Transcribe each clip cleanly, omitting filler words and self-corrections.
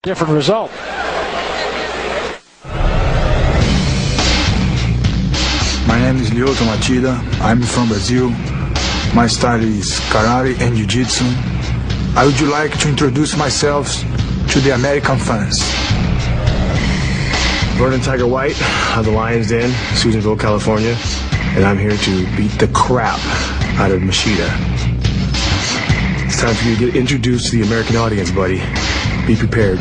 different result. My name is Lyoto Machida. I'm from Brazil. My style is karate and jiu-jitsu. I would like to introduce myself to the American fans. Vernon Tiger White of the Lions Den, Susanville, California, and I'm here to beat the crap out of Machida. It's time for you to get introduced to the American audience, buddy. Be prepared.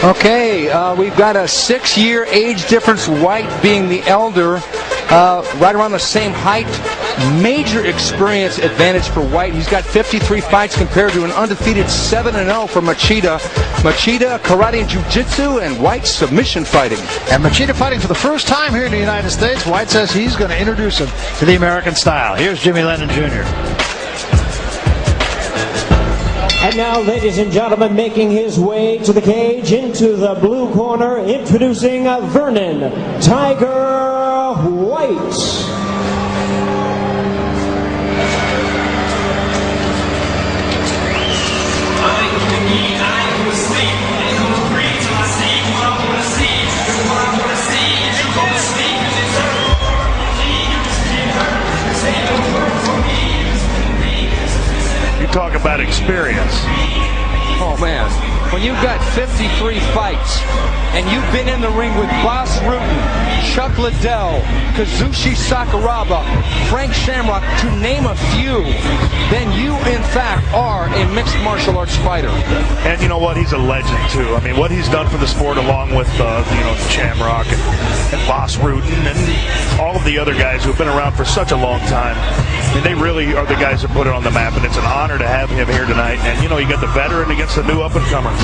Okay, we've got a 6-year age difference. White being the elder, right around the same height. Major experience advantage for White. He's got 53 fights compared to an undefeated 7-0 for Machida. Machida, karate and jiu-jitsu, and White submission fighting. And Machida fighting for the first time here in the United States. White says he's going to introduce him to the American style. Here's Jimmy Lennon Jr. And now, ladies and gentlemen, making his way to the cage into the blue corner, introducing Vernon Tiger White. Talk about experience. Oh man, when you've got 53 fights and you've been in the ring with Bas Rutten, Chuck Liddell, Kazushi Sakuraba, Frank Shamrock, to name a few, then you in fact are a mixed martial arts fighter. And you know what? He's a legend too. I mean, what he's done for the sport, along with Shamrock and Bas Rutten and all of the other guys who have been around for such a long time. I mean, they really are the guys that put it on the map, and it's an honor to have him here tonight. And, you got the veteran against the new up-and-comer.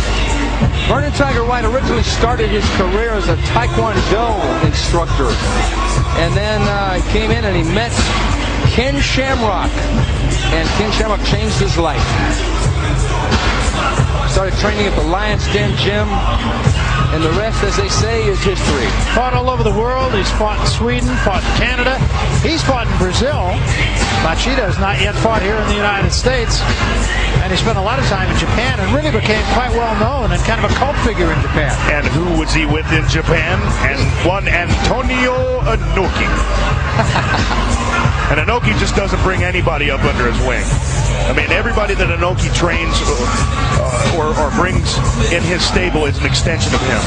Vernon Tiger White originally started his career as a Taekwondo instructor. And then he came in and he met Ken Shamrock. And Ken Shamrock changed his life. Started training at the Lions Den gym. And the rest, as they say, is history. Fought all over the world. He's fought in Sweden, fought in Canada. He's fought in Brazil. Machida has not yet fought here in the United States. And he spent a lot of time in Japan and really became quite well known and kind of a cult figure in Japan. And who was he with in Japan? And one Antonio Inoki. And Inoki just doesn't bring anybody up under his wing. I mean, everybody that Inoki trains or brings in his stable is an extension of him.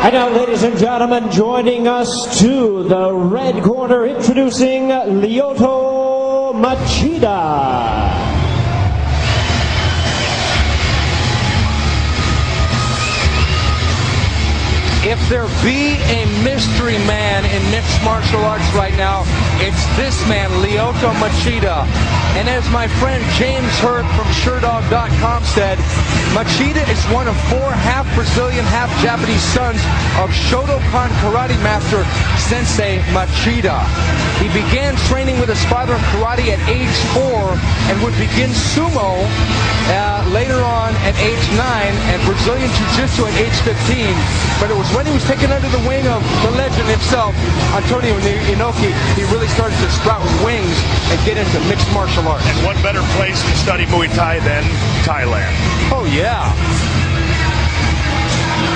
And now, ladies and gentlemen, joining us to the red corner, introducing Lyoto Machida. If there be a mystery man in mixed martial arts right now, it's this man, Lyoto Machida. And as my friend James Hurt from SureDog.com said, Machida is one of 4 half-Brazilian, half-Japanese sons of Shotokan karate master Sensei Machida. He began training with his father in karate at age 4 and would begin sumo later on at age 9 and Brazilian Jiu-Jitsu at age 15. But it was when he was taken under the wing of the legend himself, Antonio Inoki, he really started to sprout wings and get into mixed martial arts. And what better place to study Muay Thai than Thailand? Oh, yeah.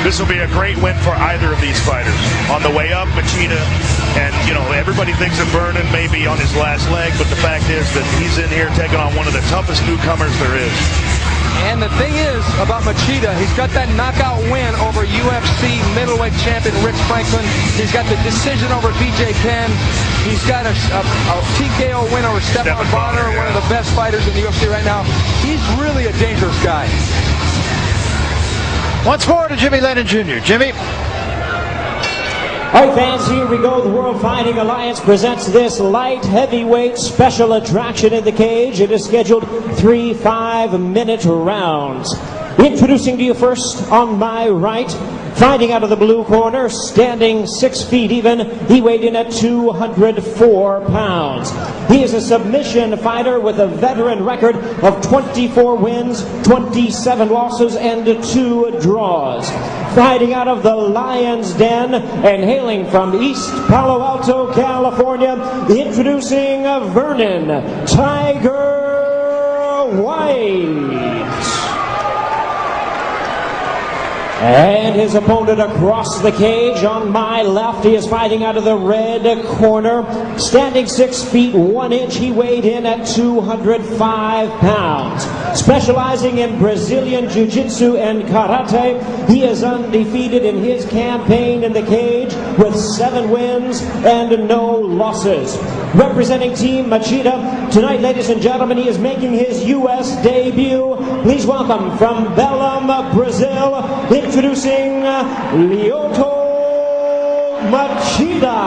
This will be a great win for either of these fighters. On the way up, Machida, and, everybody thinks that Vernon may be on his last leg, but the fact is that he's in here taking on one of the toughest newcomers there is. And the thing is about Machida, he's got that knockout win over UFC middleweight champion Rich Franklin. He's got the decision over BJ Penn. He's got a TKO win over Stephan Bonner, one of the best fighters in the UFC right now. He's really a dangerous guy. Once more to Jimmy Lennon Jr. Jimmy. All right, fans, here we go. The World Fighting Alliance presents this light heavyweight special attraction in the cage. It is scheduled 3 5-minute rounds. Introducing to you first on my right, Fighting out of the blue corner, standing 6 feet even, he weighed in at 204 pounds. He is a submission fighter with a veteran record of 24 wins, 27 losses, and 2 draws. Fighting out of the Lion's Den and hailing from East Palo Alto, California, introducing Vernon Tiger White. And his opponent across the cage on my left, he is fighting out of the red corner. Standing 6 feet 1 inch, he weighed in at 205 pounds. Specializing in Brazilian Jiu-Jitsu and Karate, he is undefeated in his campaign in the cage with 7 wins and no losses. Representing Team Machida, tonight, ladies and gentlemen, he is making his U.S. debut. Please welcome from Vernom, Brazil, introducing Lyoto Machida.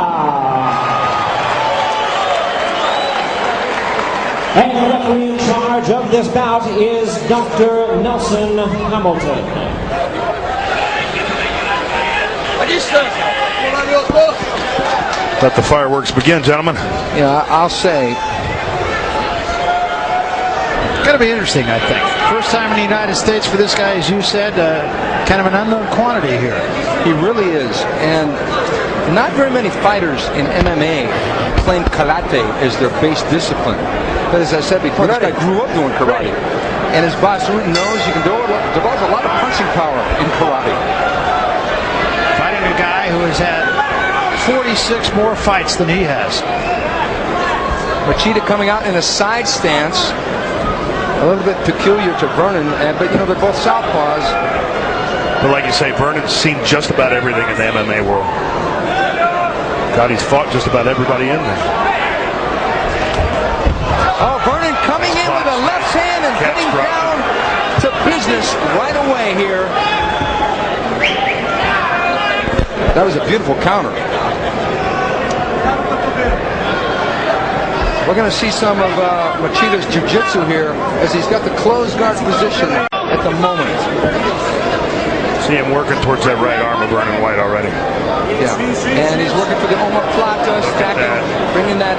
And the referee in charge of this bout is Dr. Nelson Hamilton. Let the fireworks begin, gentlemen. Yeah, I'll say. Going to be interesting, I think. First time in the United States for this guy, as you said, kind of an unknown quantity here. He really is. And not very many fighters in MMA claim karate as their base discipline. But as I said before, this guy grew up doing karate. And as Boss Rutan knows, you can develop a lot of punching power in karate. Fighting a guy who has had 46 more fights than he has. Machida coming out in a side stance. A little bit peculiar to Vernon, but you know, they're both southpaws. But like you say, Vernon's seen just about everything in the MMA world. God, he's fought just about everybody in there. Oh, Vernon coming in with a left hand and getting down to business right away here. That was a beautiful counter. We're going to see some of Machida's jiu-jitsu here as he's got the closed guard position at the moment. See him working towards that right arm of Vernon White already. Yeah, and he's working for the omoplata, stacking, bringing that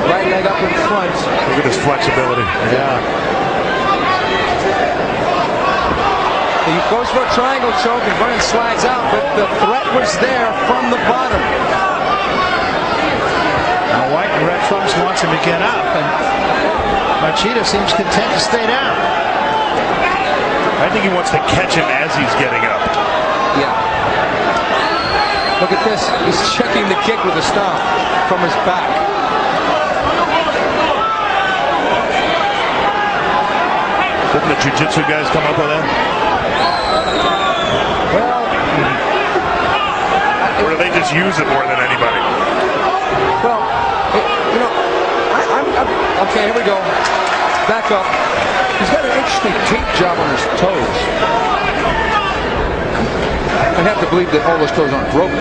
right leg up in front. Look at his flexibility. Yeah. He goes for a triangle choke and Vernon slides out, but the threat was there from the bottom. Now White in red trunks wants him to get up, and Machida seems content to stay down. I think he wants to catch him as he's getting up. Yeah. Look at this. He's checking the kick with a stomp from his back. Didn't the jiu-jitsu guys come up with that? Well, or do they just use it more than anybody? Well, you know, okay, here we go. Back up. He's got an interesting tape job on his toes. I have to believe that all those toes aren't broken.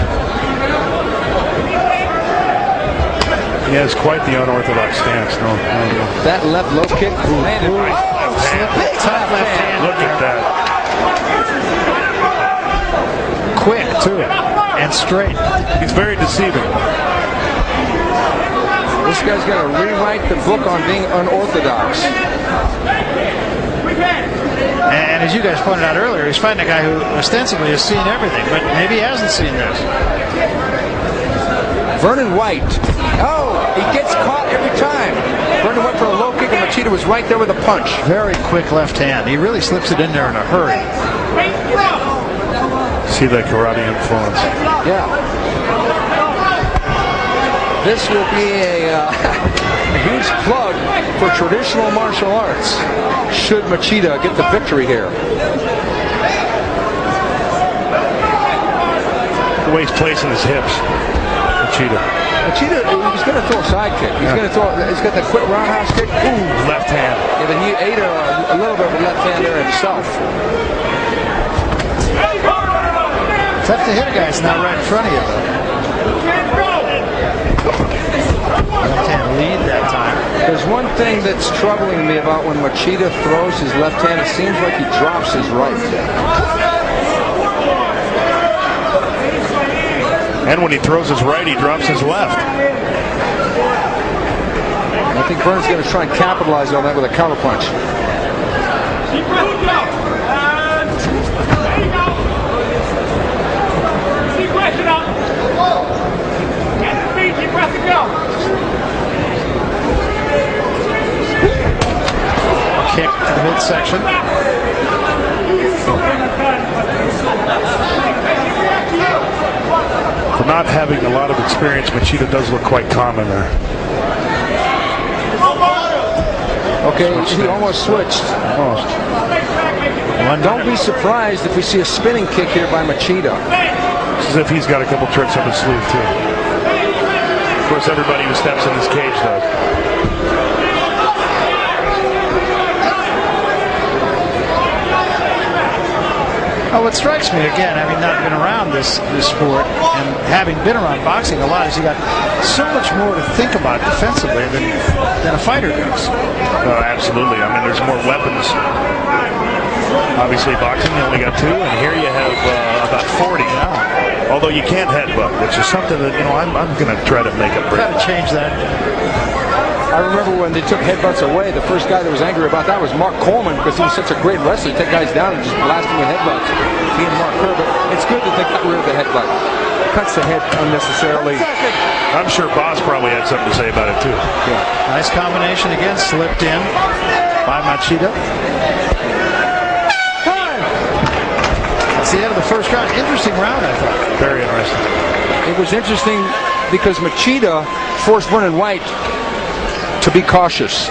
He has quite the unorthodox stance. No. That left low kick landed right. Big top left hand. Look at that. Quick, too, and straight. He's very deceiving. This guy's got to rewrite the book on being unorthodox. And as you guys pointed out earlier, he's fighting a guy who ostensibly has seen everything, but maybe he hasn't seen this. Vernon White. Oh, he gets caught every time. Vernon went for a low kick and Machida was right there with a punch. Very quick left hand. He really slips it in there in a hurry. See that karate influence. Yeah. This will be a huge plug for traditional martial arts should Machida get the victory here. The way he's placing his hips. Machida, he's going to throw a side kick. He's going to throw. He's got that quick roundhouse kick. Ooh, left hand. Yeah, but he ate a little bit of a left hand there himself. Tough to hit a guy that's not right in front of you, though. Left hand lead that time. There's one thing that's troubling me about when Machida throws his left hand. It seems like he drops his right. And when he throws his right, he drops his left. I think Vernon's going to try and capitalize on that with a counterpunch. Kick to the midsection. For not having a lot of experience, Machida does look quite calm in there. Okay, he almost switched. Almost. Don't be surprised if we see a spinning kick here by Machida. It's as if he's got a couple tricks up his sleeve, too. Of course, everybody who steps in this cage does. Oh, what strikes me, again, having not been around this sport and having been around boxing a lot, is you got so much more to think about defensively than a fighter does. Absolutely. I mean, there's more weapons. Obviously, boxing, you only got 2, and here you have about 40 now. Although you can't headbutt, which is something that, I'm going to try to make a break. Got to change that. I remember when they took headbutts away, the first guy that was angry about that was Mark Coleman, because he was such a great wrestler. Take guys down and just blast them with headbutts. He and Mark Kerr, but it's good that they got rid of the headbutt. Cuts the head unnecessarily. I'm sure Boss probably had something to say about it, too. Yeah. Nice combination again, slipped in by Machida. That's the end of the first round. Interesting round, I thought. Very interesting. It was interesting because Machida forced Vernon White to be cautious.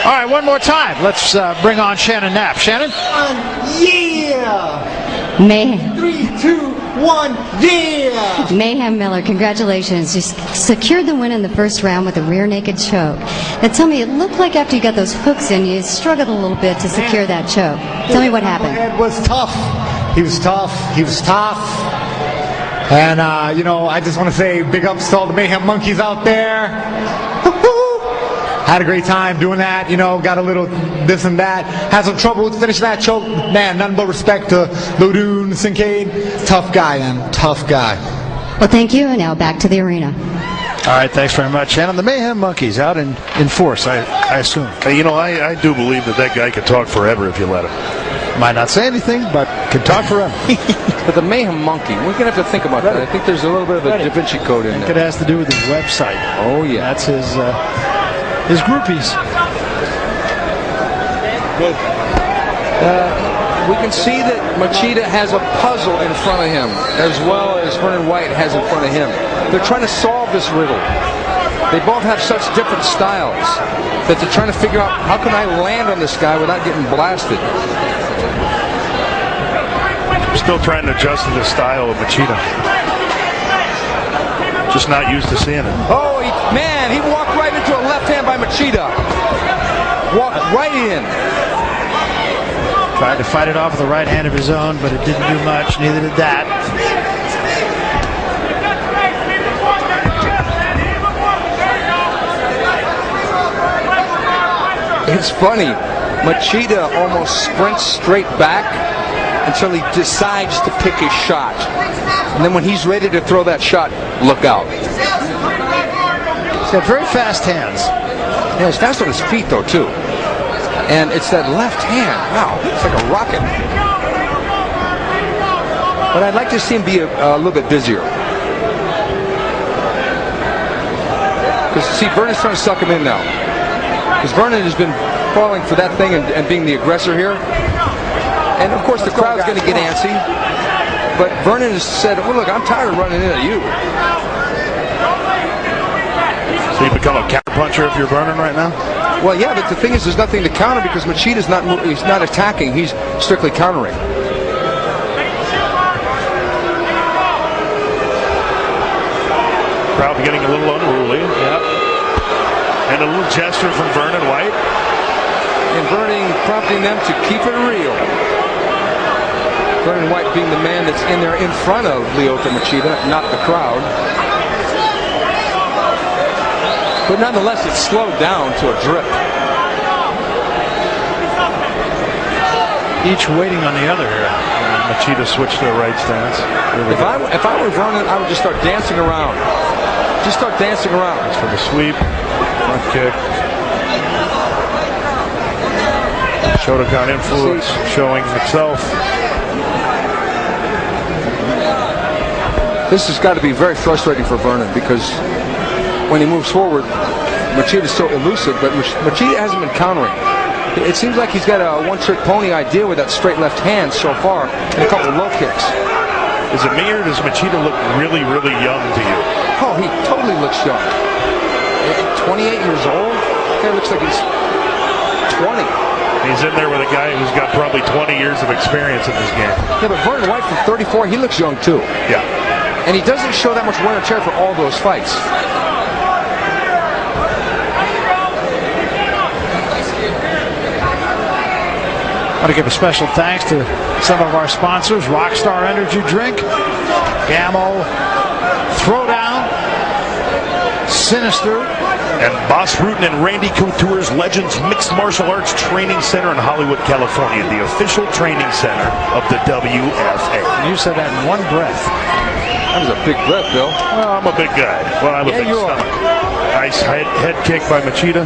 All right, one more time. Let's bring on Shannon Knapp. Shannon? Yeah! Mayhem. 3, 2, 1, yeah! Mayhem Miller, congratulations. You secured the win in the first round with a rear naked choke. Now tell me, it looked like after you got those hooks in, you struggled a little bit to secure that choke. Tell me what happened. It was tough. He was tough. He was tough. And, I just want to say big ups to all the Mayhem monkeys out there. Had a great time doing that, got a little this and that. Had some trouble with finishing that choke. Man, nothing but respect to Lodoon, Sincade. Tough guy, man. Tough guy. Well, thank you, and now back to the arena. All right, thanks very much, Shannon. The Mayhem monkeys out in force, I assume. I do believe that guy could talk forever if you let him. Might not say anything, but could talk forever. But the Mayhem Monkey, we're going to have to think about that. I think there's a little bit of a Da Vinci Code in there. It has to do with his website. Oh, yeah. That's his groupies. Good. We can see that Machida has a puzzle in front of him, as well as Vernon White has in front of him. They're trying to solve this riddle. They both have such different styles that they're trying to figure out, how can I land on this guy without getting blasted? Still trying to adjust to the style of Machida. Just not used to seeing it. Oh, he walked right into a left hand by Machida. Walked right in. Tried to fight it off with the right hand of his own, but it didn't do much. Neither did that. It's funny. Machida almost sprints straight back until he decides to pick his shot. And then when he's ready to throw that shot, look out. He's got very fast hands. Yeah, he's fast on his feet, though, too. And it's that left hand. Wow, it's like a rocket. But I'd like to see him be a little bit busier. Because, see, Vernon's trying to suck him in now. Because Vernon has been falling for that thing and being the aggressor here. And, of course, the crowd's going to get antsy. But Vernon has said, well, look, I'm tired of running into you. So you become a counterpuncher if you're Vernon right now? Well, yeah, but the thing is, there's nothing to counter because Machida's he's not attacking. He's strictly countering. Crowd getting a little unruly. Yep. And a little gesture from Vernon White. And Vernon prompting them to keep it real. Vernon White being the man that's in there in front of Lyoto Machida, not the crowd. But nonetheless, it's slowed down to a drip. each waiting on the other here. Machida switched to the right stance. If I were Vernon, I would just start dancing around. Just start dancing around. For the sweep, front kick. Shotokan influence showing itself. This has got to be very frustrating for Vernon because when he moves forward, Machida's so elusive, but Machida hasn't been countering. It seems like he's got a one-trick pony idea with that straight left hand so far and a couple of low kicks. Is it me or does Machida look really, really young to you? Oh, he totally looks young. 28 years old? That guy looks like he's 20. He's in there with a guy who's got probably 20 years of experience in this game. Yeah, but Vernon White from 34, he looks young too. Yeah. And he doesn't show that much wear and tear for all those fights. I want to give a special thanks to some of our sponsors: Rockstar Energy Drink, Gammo, Throwdown, Sinister, and Boss Rutan and Randy Couture's Legends Mixed Martial Arts Training Center in Hollywood, California, the official training center of the WFA. And you said that in one breath. That was a big breath, Bill. Well, I'm a big guy. Well, I have a big stomach. Nice head kick by Machida.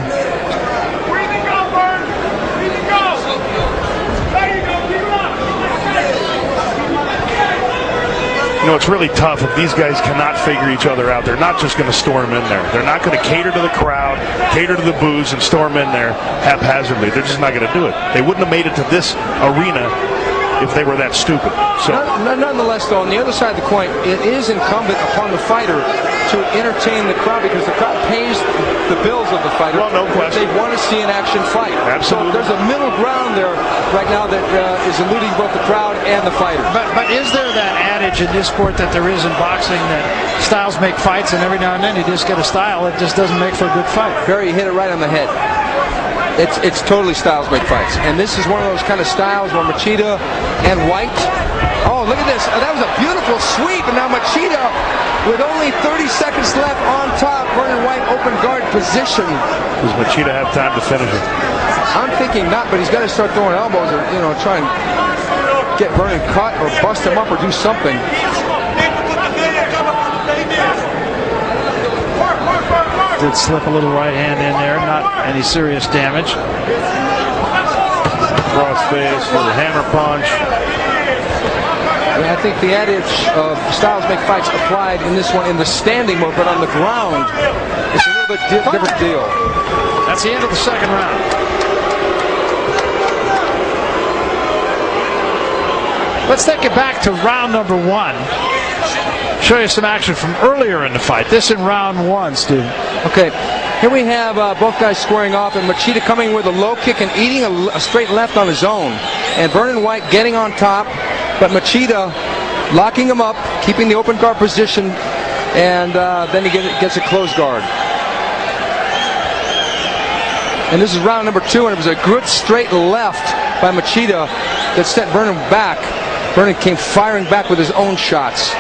You know, it's really tough if these guys cannot figure each other out. They're not just going to storm in there. They're not going to cater to the crowd, cater to the boos, and storm in there haphazardly. They're just not going to do it. They wouldn't have made it to this arena if they were that stupid. So, nonetheless, though, on the other side of the coin, it is incumbent upon the fighter to entertain the crowd because the crowd pays the bills of the fighter. Well, no question. They want to see an action fight. Absolutely. So there's a middle ground there right now that is eluding both the crowd and the fighter. But is there that adage in this sport that there is in boxing that styles make fights, and every now and then you just get a style that just doesn't make for a good fight? Barry hit it right on the head. It's totally styles make fights. And this is one of those kind of styles where Machida and White. Oh, look at this. That was a beautiful sweep. And now Machida, with only 30 seconds left on top, Vernon White open guard position. Does Machida have time to finish it? I'm thinking not, but he's got to start throwing elbows or, try and get Vernon cut or bust him up or do something. Did slip a little right hand in there, not any serious damage. Cross face with a hammer punch. I think the adage of styles make fights applied in this one in the standing mode, but on the ground, it's a little bit different deal. That's the end of the second round. Let's take it back to round number one. Show you some action from earlier in the fight. This in round one, Steve. Okay, here we have both guys squaring off, and Machida coming with a low kick and eating a straight left on his own. And Vernon White getting on top, but Machida locking him up, keeping the open guard position, and then he gets a closed guard. And this is round number two, and it was a good straight left by Machida that sent Vernon back. Vernon came firing back with his own shots.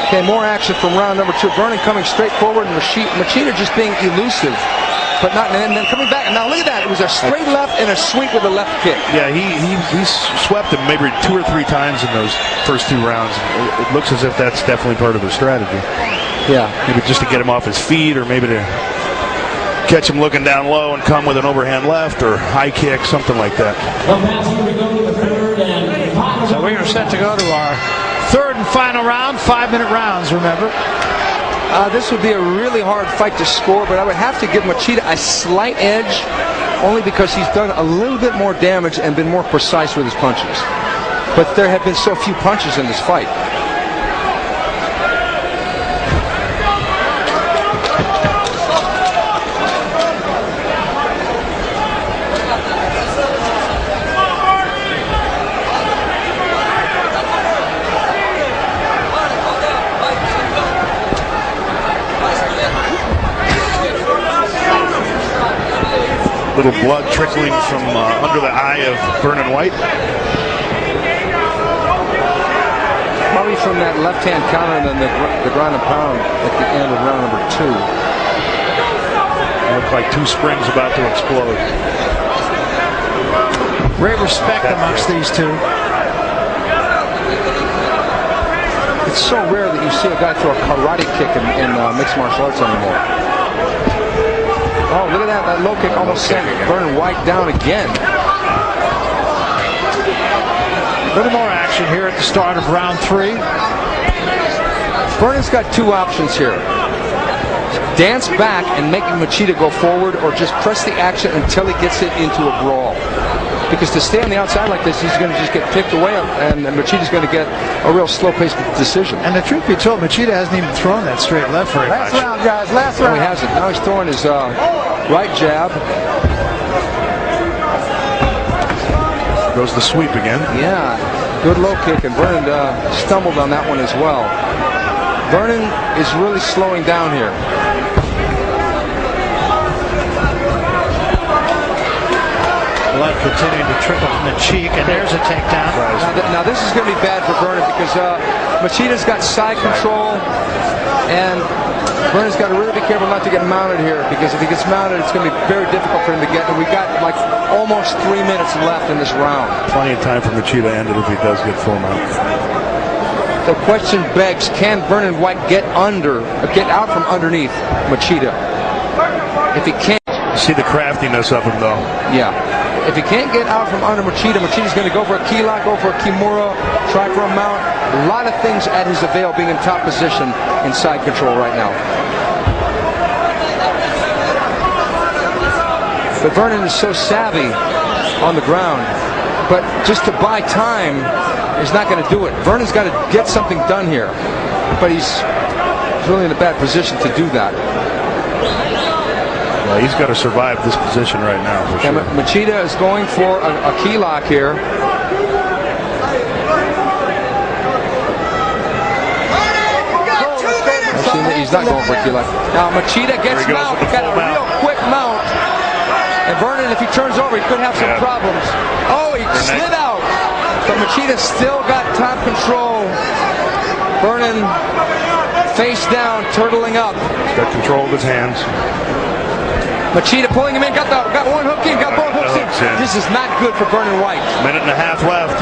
Okay, more action from round number two. Vernon coming straight forward, and Machida just being elusive, but not. And then coming back. And now look at that. It was a straight left and a sweep with a left kick. Yeah, he swept him maybe 2 or 3 times in those first 2 rounds. It looks as if that's definitely part of the strategy. Yeah, maybe just to get him off his feet, or maybe to catch him looking down low and come with an overhand left or high kick, something like that. So we are set to go to our third and final round, 5-minute rounds, remember. This would be a really hard fight to score, but I would have to give Machida a slight edge, only because he's done a little bit more damage and been more precise with his punches. But there have been so few punches in this fight. Little blood trickling from under the eye of Vernon White. Probably from that left-hand counter and then the ground and pound at the end of round number two. Looked like 2 springs about to explode. Great respect amongst these two. It's so rare that you see a guy throw a karate kick in mixed martial arts anymore. Oh, look at that. That low kick almost sent Vernon White down again. A little more action here at the start of round 3. Vernon's got two options here. Dance back and make Machida go forward, or just press the action until he gets it into a brawl. Because to stay on the outside like this, he's going to just get picked away, and Machida's going to get a real slow-paced decision. And the truth be told, Machida hasn't even thrown that straight left very much. Last round, guys. Last round. No, he hasn't. Now he's throwing his right jab. Goes the sweep again. Yeah, good low kick, and Vernon stumbled on that one as well. Vernon is really slowing down here. Blood continuing to trickle from the cheek, and there's a takedown. Now this is going to be bad for Vernon because Machida's got side control, and Vernon's got to really be careful not to get mounted here, because if he gets mounted, it's going to be very difficult for him to get. And we got like almost 3 minutes left in this round. Plenty of time for Machida to end it if he does get full mount. The question begs, can Vernon White get out from underneath Machida? If he can't, you see the craftiness of him, though. Yeah. If he can't get out from under Machida, Machida's going to go for a key lock, go for a kimura, try for a mount. A lot of things at his avail, being in top position in side control right now. But Vernon is so savvy on the ground, but just to buy time is not going to do it. Vernon's got to get something done here, but he's really in a bad position to do that. Well, he's got to survive this position right now, for sure. Machida is going for a key lock here. He's not going for a key lock. Now Machida gets mount, got a real quick mount. And Vernon, if he turns over, he could have some problems. Oh, he slid out. But Machida still got top control. Vernon face down, turtling up. He's got control of his hands. Machida pulling him in, got one hook in, got both hooks in. This is not good for Vernon White. Minute and a half left.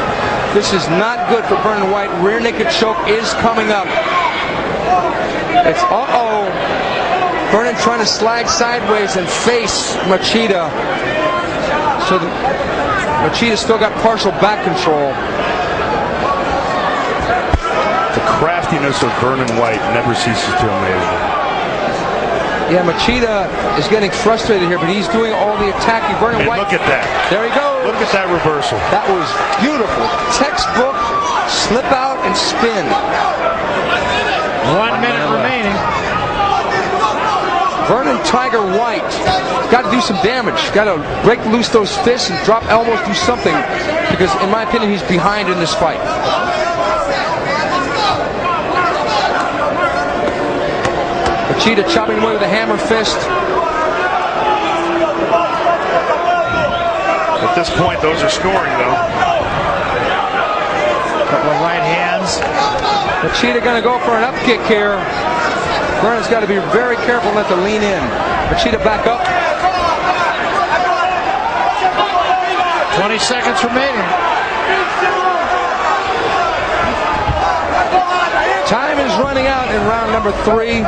This is not good for Vernon White. Rear naked choke is coming up. It's Vernon trying to slide sideways and face Machida. So Machida's still got partial back control. The craftiness of Vernon White never ceases to amaze me. Yeah, Machida is getting frustrated here, but he's doing all the attacking. Vernon White. Look at that. There he goes. Look at that reversal. That was beautiful. Textbook, slip out and spin. 1 minute remaining. Vernon Tiger White got to do some damage. Got to break loose those fists and drop elbows, do something, because in my opinion, he's behind in this fight. Machida chopping away with a hammer fist. At this point, those are scoring, though. Couple of right hands. Machida going to go for an up kick here. Vernon's got to be very careful not to lean in. Machida back up. 20 seconds remaining. Time is running out in round number 3.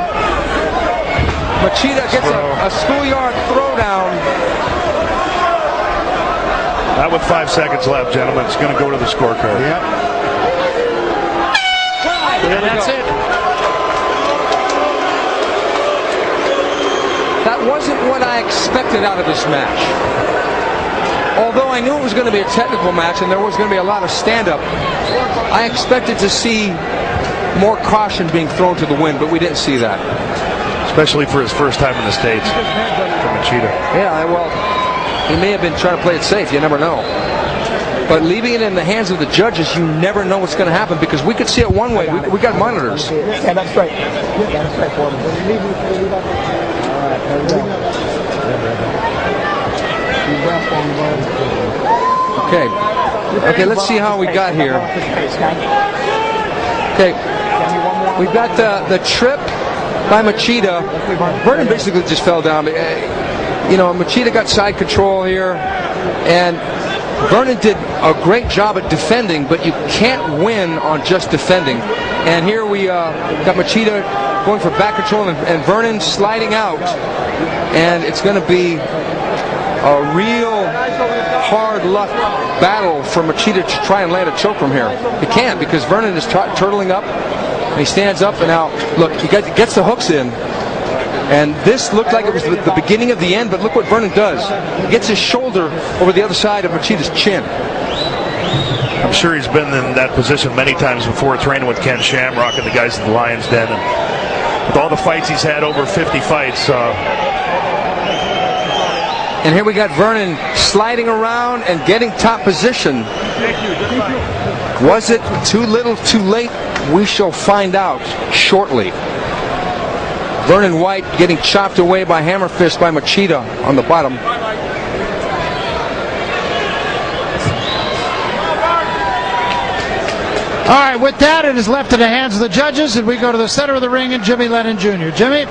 Machida gets a schoolyard throwdown. Not with 5 seconds left, gentlemen. It's going to go to the scorecard. Yep. And that's it. That wasn't what I expected out of this match. Although I knew it was going to be a technical match and there was going to be a lot of stand-up, I expected to see more caution being thrown to the wind, but we didn't see that. Especially for his first time in the States, for Machida. Yeah, well, he may have been trying to play it safe. You never know. But leaving it in the hands of the judges, you never know what's going to happen, because we could see it one way. We got monitors. Yeah, that's right. Yeah, that's right for Okay, let's see how we got here. Okay, we've got the trip by Machida. Vernon basically just fell down. You know, Machida got side control here, and Vernon did a great job at defending, but you can't win on just defending. And here we got Machida going for back control, and Vernon sliding out. And it's going to be a real hard luck battle for Machida to try and land a choke from here. He can't, because Vernon is turtling up, and he stands up, and now, look, he gets the hooks in. And this looked like it was the beginning of the end, but look what Vernon does. He gets his shoulder over the other side of Machida's chin. I'm sure he's been in that position many times before, training with Ken Shamrock and the guys at the Lions Den. And with all the fights he's had, over 50 fights. And here we got Vernon sliding around and getting top position. Was it too little, too late? We shall find out shortly. Vernon White getting chopped away by hammer fist by Machida on the bottom. All right, with that, it is left in the hands of the judges, and we go to the center of the ring and Jimmy Lennon Jr. Jimmy?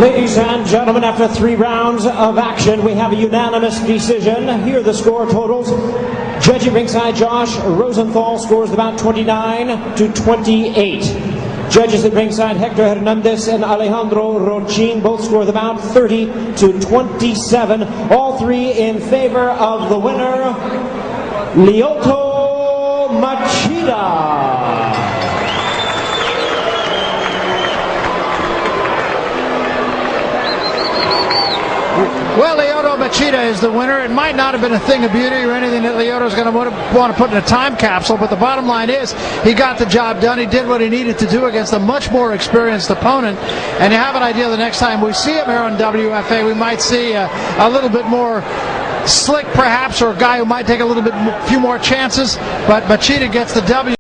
Ladies and gentlemen, after 3 rounds of action, we have a unanimous decision. Here are the score totals. Judging ringside, Josh Rosenthal scores the bout 29-28. Judges at ringside, Hector Hernandez and Alejandro Rochin both score the bout 30-27. All three in favor of the winner, Lyoto Machida. Well, Lyoto Machida is the winner. It might not have been a thing of beauty or anything that Lyoto's going to want to put in a time capsule, but the bottom line is he got the job done. He did what he needed to do against a much more experienced opponent. And you have an idea the next time we see him here on WFA, we might see a little bit more slick perhaps, or a guy who might take a little bit few more chances. But Machida gets the W.